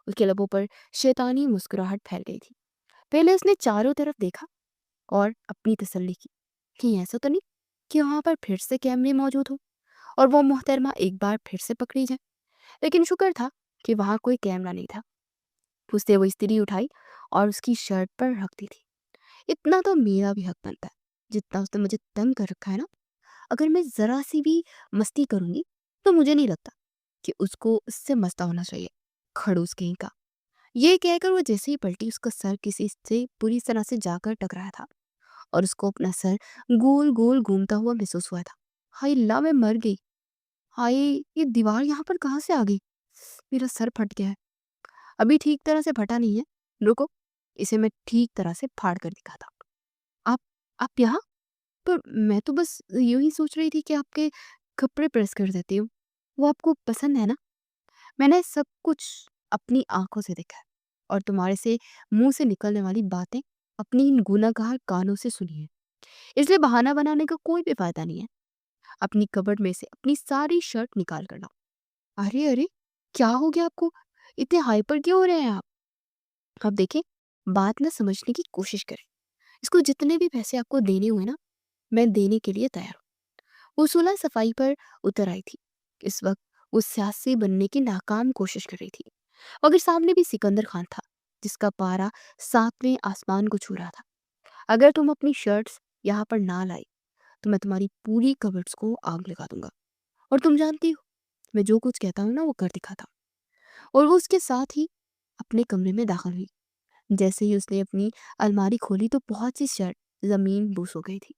اس کے لبوں پر شیطانی مسکراہٹ پھیل گئی تھی۔ پہلے اس نے چاروں طرف دیکھا اور اپنی تسلی کی، کہیں ایسا تو نہیں کہ وہاں پر پھر سے کیمرے موجود ہوں اور وہ محترمہ ایک بار پھر سے پکڑی جائے۔ لیکن شکر تھا کہ وہاں کوئی کیمرہ نہیں تھا۔ اس نے وہ استری اٹھائی اور اس کی شرٹ پر رکھ دی تھی۔ اتنا تو میرا بھی حق بنتا ہے، جتنا اس نے مجھے تنگ کر رکھا ہے نا۔ اگر میں ذرا سی بھی مستی کروں گی تو مجھے نہیں لگتا کہ اس کو اس سے مستا ہونا چاہیے، کھڑوس کہیں کا۔ یہ کہہ کر وہ جیسے ہی پلٹی، اس کا سر کسی سے پوری طرح سے جا کر ٹکرایا تھا، اور اس کو اپنا سر گول گول گھومتا ہوا محسوس ہوا تھا۔ ہائے اللہ، میں مر گئی۔ ہائے، یہ دیوار یہاں پر کہاں سے آ گئی؟ میرا سر پھٹ گیا ہے۔ ابھی ٹھیک طرح سے پھٹا نہیں ہے، رکو، اسے میں ٹھیک طرح سے پھاڑ کر دکھاتا ہوں۔ آپ آپ یہاں پر؟ میں تو بس یوں ہی سوچ رہی تھی کہ آپ کے کپڑے پریس کر دیتی ہوں، وہ آپ کو پسند ہے نا؟ میں نے سب کچھ اپنی آنکھوں سے دیکھا ہے، اور تمہارے سے منہ سے نکلنے والی باتیں اپنی ان گناہگار کانوں سے سنی ہیں، اس لیے بہانہ بنانے کا کوئی بھی فائدہ نہیں ہے۔ اپنی کبڈ میں سے اپنی ساری شرٹ نکال کر لاؤ۔ ارے ارے، کیا ہو گیا آپ کو؟ اتنے ہائپر کیوں ہو رہے ہیں آپ؟ اب دیکھیں، بات نہ سمجھنے کی کوشش کریں۔ اس کو جتنے بھی پیسے آپ کو دینے ہوئے نا، میں دینے کے لیے تیار ہوں۔ وہ صلح صفائی پر اتر آئی تھی۔ اس وقت وہ سیاسی بننے کی ناکام کوشش کر رہی تھی، مگر سامنے بھی سکندر خان تھا جس کا پارا 7ویں آسمان کو چھو رہا تھا۔ اگر تم اپنی شرٹس یہاں پر نہ لائی تو میں تمہاری پوری کبڈز کو آگ لگا دوں گا، اور تم جانتی ہو میں جو کچھ کہتا ہوں نا وہ کر دکھاتا ہوں۔ اور وہ اس کے ساتھ ہی اپنے کمرے میں داخل ہوئی۔ جیسے ہی اس نے اپنی الماری کھولی تو بہت سی شرٹ زمین بوس ہو گئی تھی۔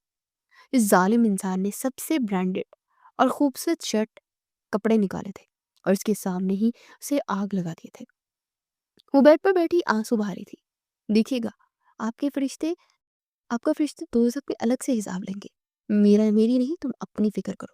اس ظالم انسان نے سب سے برانڈڈ اور خوبصورت شرٹ کپڑے نکالے تھے اور اس کے سامنے ہی اسے آگ لگا دیے تھے۔ وہ بیڈ پر بیٹھی آنسو بہا رہی تھی۔ دیکھیے گا، آپ کا فرشتے دوزخ میں الگ سے حساب لیں گے۔ میری نہیں، تم اپنی فکر کرو۔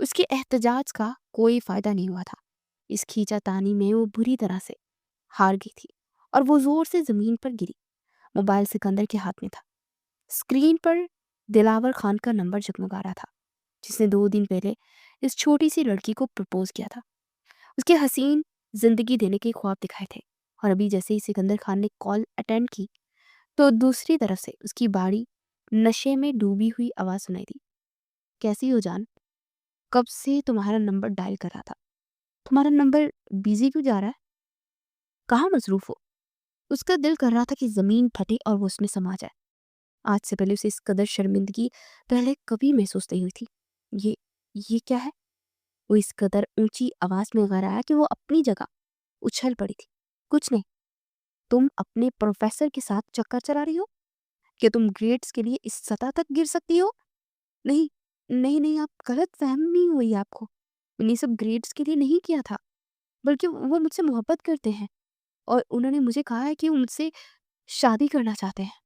اس کے احتجاج کا کوئی فائدہ نہیں ہوا تھا۔ اس کھینچا تانی میں وہ بری طرح سے ہار گئی تھی اور وہ زور سے زمین پر گری۔ موبائل سکندر کے ہاتھ میں تھا۔ اسکرین پر دلاور خان کا نمبر جگمگا رہا تھا، جس نے 2 دن پہلے اس چھوٹی سی لڑکی کو پرپوز کیا تھا، اس کے حسین زندگی دینے کے خواب دکھائے تھے۔ اور ابھی جیسے ہی سکندر خان نے کال اٹینڈ کی تو دوسری طرف سے اس کی باڑی نشے میں ڈوبی ہوئی آواز سنائی دی۔ کیسی ہو جان؟ کب سے تمہارا نمبر ڈائل کر رہا تھا، تمہارا نمبر بیزی کیوں جا رہا ہے؟ کہاں مصروف ہو؟ اس کا دل کر رہا تھا کہ زمین پھٹے اور وہ اس میں سما جائے۔ آج سے پہلے اسے اس قدر شرمندگی پہلے کبھی محسوس نہیں ہوئی تھی۔ یہ کیا ہے؟ وہ اس قدر اونچی آواز میں غر آیا کہ وہ اپنی جگہ اچھل پڑی تھی۔ کچھ نہیں، تم اپنے پروفیسر کے ساتھ چکر چلا رہی ہو؟ کہ تم گریڈز کے لیے اس سطح تک گر سکتی ہو؟ نہیں نہیں نہیں، آپ غلط فہمی ہوئی آپ کو۔ میں نے سب گریڈز کے لیے نہیں کیا تھا، بلکہ وہ مجھ سے محبت کرتے ہیں اور انہوں نے مجھے کہا ہے کہ وہ مجھ سے شادی کرنا چاہتے ہیں۔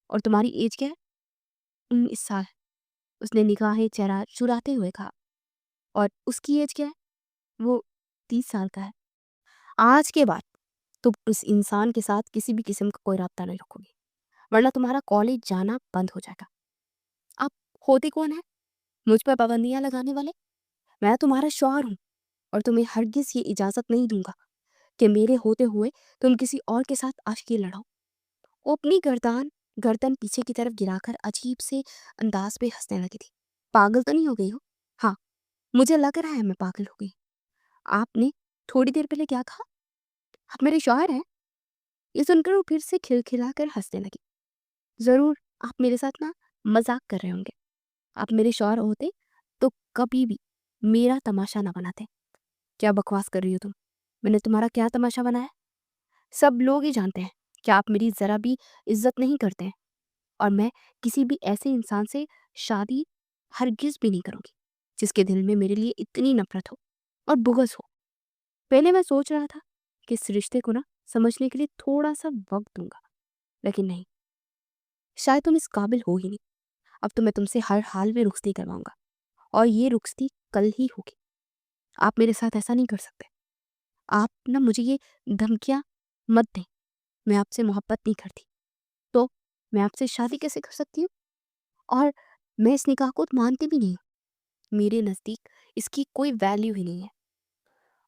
اور تمہاری ایج کیا ہے؟ 19 سال، اس نے نگاہیں چہرہ چراتے ہوئے کہا۔ اور اس کی ایج کیا ہے؟ وہ 30 سال کا ہے۔ آج کے بعد تم اس انسان کے ساتھ کسی بھی قسم کا کوئی رابطہ نہیں رکھو گی، ورنہ تمہارا کالج جانا بند ہو جائے گا۔ آپ ہوتے کون ہیں مجھ پر پابندیاں لگانے والے؟ میں تمہارا شوہر ہوں اور تمہیں ہرگز یہ اجازت نہیں دوں گا کہ میرے ہوتے ہوئے تم کسی اور کے ساتھ عاشقی لڑاؤ۔ وہ اپنی گردن پیچھے کی طرف گرا کر عجیب سے انداز پہ ہنسنے لگی تھی۔ پاگل تو نہیں ہو گئی ہو؟ ہاں، مجھے لگ رہا ہے میں پاگل ہو گئی۔ آپ نے تھوڑی دیر پہلے کیا کہا؟ آپ میرے شوہر ہیں؟ یہ سن کر وہ پھر سے کھلکھلا کر ہنسنے لگی۔ ضرور آپ میرے ساتھ نا مذاق کر رہے ہوں گے۔ آپ میرے شوہر ہوتے تو کبھی بھی میرا تماشا نہ بناتے۔ کیا بکواس کر رہی ہو تم؟ میں نے تمہارا کیا تماشا بنایا؟ سب لوگ ہی جانتے ہیں کہ آپ میری ذرا بھی عزت نہیں کرتے ہیں، اور میں کسی بھی ایسے انسان سے شادی ہرگز بھی نہیں کروں گی جس کے دل میں میرے لیے اتنی نفرت ہو اور بغض ہو۔ پہلے میں سوچ رہا تھا کہ اس رشتے کو نا سمجھنے کے لیے تھوڑا سا وقت دوں گا، لیکن نہیں، شاید تم اس قابل ہو ہی نہیں۔ اب تو میں تم سے ہر حال میں رخصتی کرواؤں گا، اور یہ رخصتی کل ہی ہوگی۔ آپ میرے ساتھ ایسا نہیں کر سکتے۔ آپ نا مجھے یہ دھمکیاں مت دیں۔ میں آپ سے محبت نہیں کرتی تو میں آپ سے شادی کیسے کر سکتی ہوں؟ اور میں اس نکاح کو مانتی بھی نہیں ہوں۔ میرے نزدیک اس کی کوئی ویلیو ہی نہیں ہے۔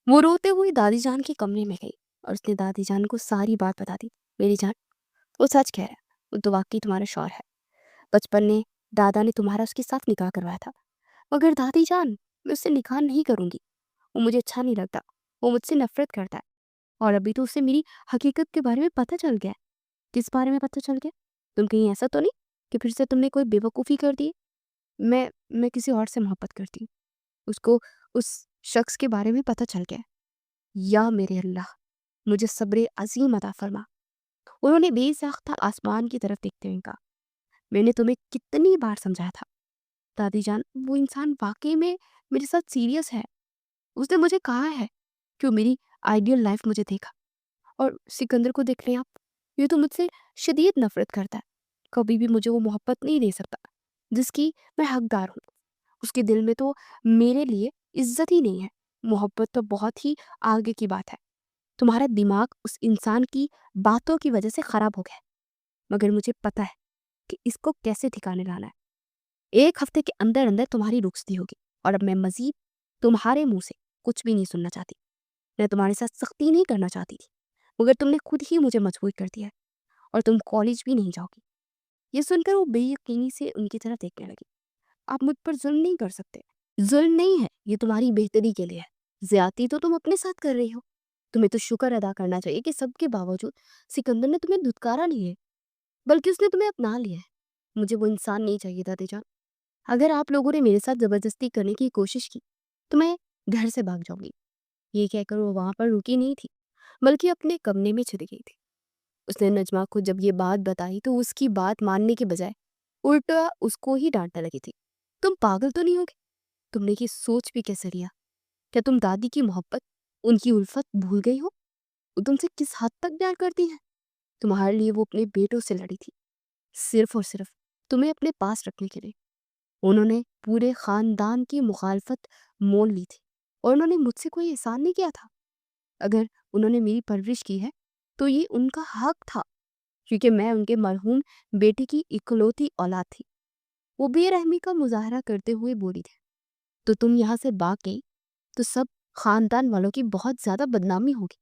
وہ روتے ہوئے دادی جان کے کمرے میں گئی اور اس نے دادی جان کو ساری بات بتا دی۔ میری جان، وہ سچ کہہ رہا ہے، وہ تو واقعی تمہارا شوہر ہے۔ بچپن میں دادا نے تمہارا اس کے ساتھ نکاح کروایا تھا، مگر دادی جان میں اس سے نکاح نہیں کروں گی۔ وہ مجھے اچھا نہیں لگتا، وہ مجھ سے نفرت کرتا ہے، اور ابھی تو اسے میری حقیقت کے بارے میں پتہ چل گیا ہے۔ کس بارے میں پتہ چل گیا؟ تم کہیں ایسا تو نہیں کہ پھر سے تم نے کوئی بے وقوفی کر دی؟ میں کسی اور سے محبت کرتی ہوں۔ اس کو اس شخص کے بارے میں پتہ چل گیا ہے۔ یا میرے اللہ، مجھے صبر عظیم عطا فرما۔ انہوں نے بے ساختہ آسمان کی طرف دیکھتے ہوئے کہا، میں نے تمہیں کتنی بار سمجھایا تھا دادی جان، وہ انسان واقعی میں میرے ساتھ سیریس ہے۔ اس نے مجھے کہا ہے کہ وہ میری آئیڈیل لائف مجھے دیکھا، اور سکندر کو دیکھ لیں آپ، یہ تو مجھ سے شدید نفرت کرتا ہے۔ کبھی بھی مجھے وہ محبت نہیں دے سکتا جس کی میں حقدار ہوں۔ اس کے دل میں تو میرے لیے عزت ہی نہیں ہے۔ محبت تو بہت ہی آگے کی بات ہے۔ تمہارا دماغ اس انسان کی باتوں کی وجہ سے خراب ہو گیا ہے، مگر مجھے پتہ ہے کہ اس کو کیسے ٹھکانے لانا ہے۔ 1 ہفتے کے اندر اندر تمہاری رخصتی ہوگی، اور اب میں مزید تمہارے منہ سے کچھ بھی نہیں سننا چاہتی۔ میں تمہارے ساتھ سختی نہیں کرنا چاہتی تھی، مگر تم نے خود ہی مجھے مجبور کر دیا ہے، اور تم کالج بھی نہیں جاؤ گی۔ یہ سن کر وہ بے یقینی سے ان کی طرف دیکھنے لگی۔ آپ مجھ پر ظلم نہیں کر سکتے۔ ظلم نہیں ہے، یہ تمہاری بہتری کے لیے ہے۔ زیادتی تو تم اپنے ساتھ کر رہی ہو۔ تمہیں تو شکر ادا کرنا چاہیے کہ سب کے باوجود سکندر نے تمہیں دھتکارا نہیں ہے، بلکہ اس نے تمہیں اپنا لیا ہے۔ مجھے وہ انسان نہیں چاہیے دادی جان۔ اگر آپ لوگوں نے میرے ساتھ زبردستی کرنے کی کوشش کی تو میں گھر سے بھاگ جاؤں گی۔ یہ کہہ کر وہ وہاں پر رکی نہیں تھی، بلکہ اپنے کمرے میں چلی گئی تھی۔ اس نے نجمہ کو جب یہ بات بتائی تو اس کی بات ماننے کے بجائے الٹا اس کو ہی ڈانٹنے لگی تھی۔ تم پاگل تو نہیں ہوگے؟ تم نے یہ سوچ بھی کیسے لیا؟ کیا تم دادی کی محبت، ان کی الفت بھول گئی ہو؟ وہ تم سے کس حد تک پیار کرتی ہیں؟ تمہارے لیے وہ اپنے بیٹوں سے لڑی تھی، صرف اور صرف تمہیں اپنے پاس رکھنے کے لیے۔ انہوں نے پورے خاندان کی مخالفت مول لی تھی اور انہوں نے مجھ سے کوئی احسان نہیں کیا تھا۔ اگر انہوں نے میری پرورش کی ہے تو یہ ان کا حق تھا، کیونکہ میں ان کے مرحوم بیٹے کی اکلوتی اولاد تھی۔ وہ بے رحمی کا مظاہرہ کرتے ہوئے بولی تھی، تو تم یہاں سے بھاگ گئی تو سب خاندان والوں کی بہت زیادہ بدنامی ہوگی،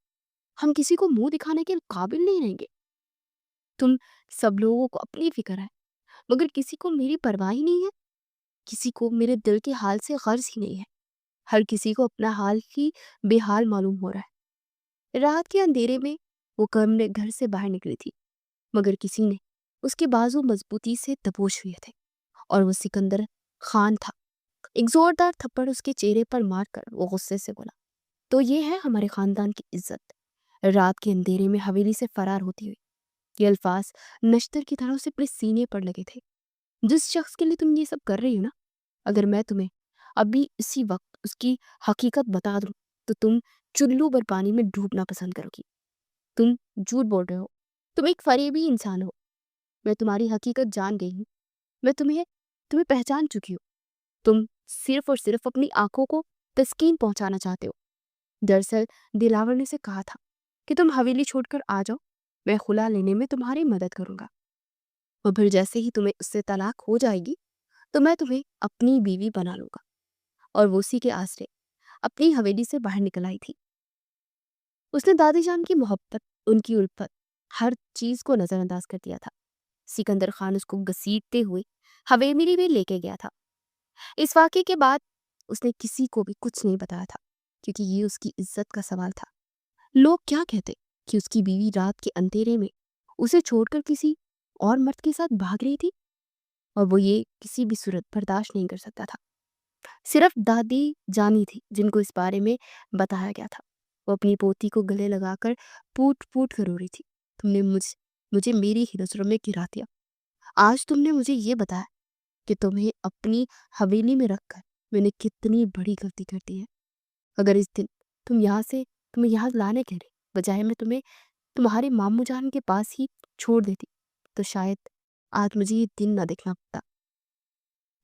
ہم کسی کو منہ دکھانے کے قابل نہیں رہیں گے۔ تم سب لوگوں کو اپنی فکر ہے مگر کسی کو میری پرواہ ہی نہیں ہے، کسی کو میرے دل کے حال سے غرض ہی نہیں ہے، ہر کسی کو اپنا حال ہی بے حال معلوم ہو رہا ہے۔ رات کے اندھیرے میں وہ کمرے گھر سے باہر نکلی تھی مگر کسی نے اس کے بازو مضبوطی سے دبوچ ہوئے تھے اور وہ سکندر خان تھا۔ ایک زوردار تھپڑ اس کے چہرے پر مار کر وہ غصے سے بولا، تو یہ ہے ہمارے خاندان کی عزت، رات کے اندھیرے میں حویلی سے فرار ہوتی ہوئی۔ یہ الفاظ نشتر کی طرح سے اپنے سینے پر لگے تھے۔ جس شخص کے لیے تم یہ سب کر رہی ہو نا، اگر میں تمہیں ابھی اسی وقت اس کی حقیقت بتا دوں تو تم چلو بھر پانی میں ڈوبنا پسند کرو گی۔ تم جھوٹ بول رہے ہو، تم ایک فریبی انسان ہو، میں تمہاری حقیقت جان گئی ہوں، میں تمہیں پہچان چکی ہوں۔ تم صرف اور صرف اپنی آنکھوں کو تسکین پہنچانا چاہتے ہو۔ دراصل دلاور نے سے کہا تھا کہ تم حویلی چھوڑ کر آ جاؤ، میں خلا لینے میں تمہاری مدد کروں گا، اور پھر جیسے ہی تمہیں اس سے طلاق ہو جائے گی تو میں تمہیں اپنی بیوی بنا لوں گا۔ اور وہ اسی کے آسرے اپنی حویلی سے باہر نکل آئی تھی۔ اس نے دادی جان کی محبت، ان کی الفت، ہر چیز کو نظر انداز کر دیا تھا۔ سکندر خان اس کو گھسیٹتے ہوئے حویلی میں لے کے گیا تھا۔ اس واقعے کے بعد اس نے کسی کو بھی کچھ نہیں بتایا تھا، کیونکہ یہ اس کی عزت کا سوال تھا۔ لوگ کیا کہتے کہ اس کی بیوی رات کے اندھیرے میں اسے چھوڑ کر کسی اور مرد کے ساتھ بھاگ رہی تھی، اور وہ یہ کسی بھی صورت برداشت نہیں کر سکتا تھا۔ صرف دادی جانی تھی جن کو اس بارے میں بتایا گیا تھا۔ وہ اپنی پوتی کو گلے لگا کر پوٹ پوٹ کر رو رہی تھی، تم نے مجھے میری ہی نظروں میں گرا دیا۔ آج تم نے مجھے یہ بتایا کہ تمہیں اپنی حویلی میں رکھ کر میں نے کتنی بڑی غلطی کر دی ہے۔ اگر اس دن تمہیں یہاں لانے کے بجائے میں تمہیں تمہارے ماموں جان کے پاس ہی چھوڑ دیتی تو شاید آج مجھے یہ دن نہ دیکھنا پڑتا۔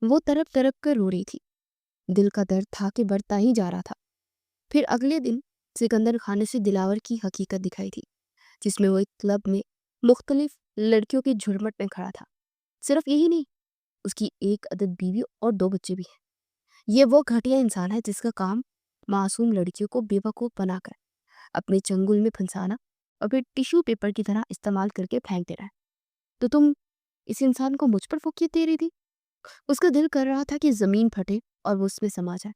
وہ تڑپ تڑپ کر رو رہی تھی، دل کا درد تھا کہ بڑھتا ہی جا رہا تھا۔ پھر اگلے دن سکندر خان نے سے دلاور کی حقیقت دکھائی تھی، جس میں وہ ایک کلب میں مختلف لڑکیوں کی جھرمٹ میں کھڑا تھا۔ صرف یہی نہیں، اس کی ایک عدد بیوی اور 2 بچے بھی ہیں۔ یہ وہ گھٹیا انسان ہے جس کا کام معصوم لڑکیوں کو بے وقوف بنا کر اپنے چنگل میں پھنسانا اور پھر ٹیشو پیپر کی طرح استعمال کر کے پھینک دینا ہے۔ تو تم اس انسان کو مجھ پر فوقیت دے رہی تھی؟ اس کا دل کر رہا تھا کہ زمین پھٹے اور وہ اس میں سما جائے۔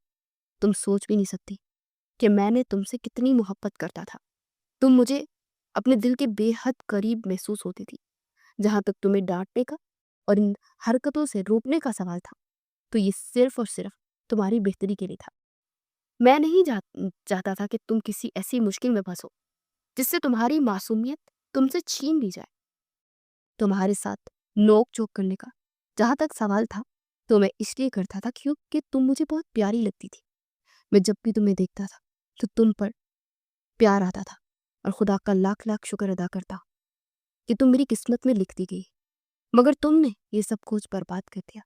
تم سوچ بھی نہیں سکتی کہ میں نے تم سے کتنی محبت کرتا تھا۔ تم مجھے اپنے دل کے بے حد قریب محسوس ہوتی تھی۔ جہاں تک تمہیں ڈانٹنے کا اور ان حرکتوں سے روکنے کا سوال تھا تو یہ صرف اور صرف تمہاری بہتری کے لیے تھا۔ میں نہیں چاہتا تھا کہ تم کسی ایسی مشکل میں پھنسو جس سے تمہاری معصومیت تم سے چھین لی جائے۔ تمہارے ساتھ نوک چوک کرنے کا جہاں تک سوال تھا تو میں اس لیے کرتا تھا کیونکہ تم مجھے بہت پیاری لگتی تھی۔ میں جب بھی تمہیں دیکھتا تھا تو تم پر پیار آتا تھا اور خدا کا لاکھ لاکھ شکر ادا کرتا کہ تم میری قسمت میں لکھ دی گئی۔ مگر تم نے یہ سب کچھ برباد کر دیا۔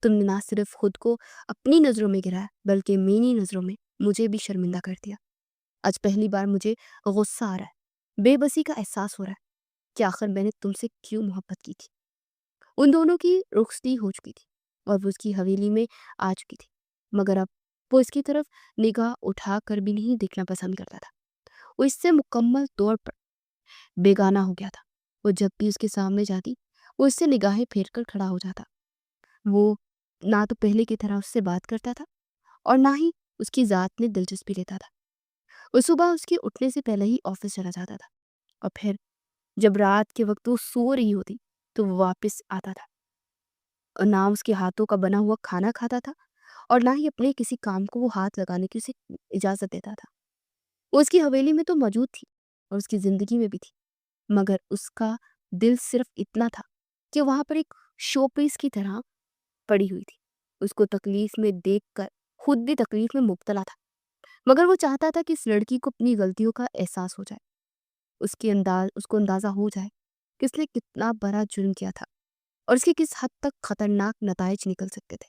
تم نے نہ صرف خود کو اپنی نظروں میں گرایا بلکہ میری نظروں میں مجھے بھی شرمندہ کر دیا۔ آج پہلی بار مجھے غصہ آ رہا ہے، بے بسی کا احساس ہو رہا ہے کہ آخر میں نے تم سے کیوں محبت کی تھی۔ ان دونوں کی رخصتی ہو چکی تھی اور وہ اس کی حویلی میں آ چکی تھی، مگر اب وہ اس کی طرف نگاہ اٹھا کر بھی نہیں دیکھنا پسند کرتا تھا۔ وہ اس سے مکمل طور پر بیگانہ ہو گیا تھا۔ وہ جب بھی اس کے سامنے جاتی وہ اس سے نگاہیں پھیر کر کھڑا ہو جاتا۔ وہ نہ تو پہلے کی طرح اس سے بات کرتا تھا اور نہ ہی اس کی ذات میں دلچسپی لیتا تھا۔ وہ صبح اس کے اٹھنے سے پہلے ہی آفس چلا جاتا تھا اور پھر جب رات کے وقت وہ سو رہی ہوتی تو وہ واپس آتا تھا، اور نہ اس کے ہاتھوں کا بنا ہوا کھانا کھاتا تھا اور نہ ہی اپنے کسی کام کو وہ ہاتھ لگانے کی اسے اجازت دیتا تھا۔ وہ اس کی حویلی میں تو موجود تھی اور اس کی زندگی میں بھی تھی، مگر اس کا دل صرف اتنا تھا کہ وہاں پر ایک شو پیس کی طرح پڑی ہوئی تھی۔ اس کو تکلیف میں دیکھ کر خود بھی تکلیف میں مبتلا تھا، مگر وہ چاہتا تھا کہ اس لڑکی کو اپنی غلطیوں کا احساس ہو جائے، اس کو اندازہ ہو جائے کہ اس نے کتنا بڑا جرم کیا تھا اور اس کے کس حد تک خطرناک نتائج نکل سکتے تھے۔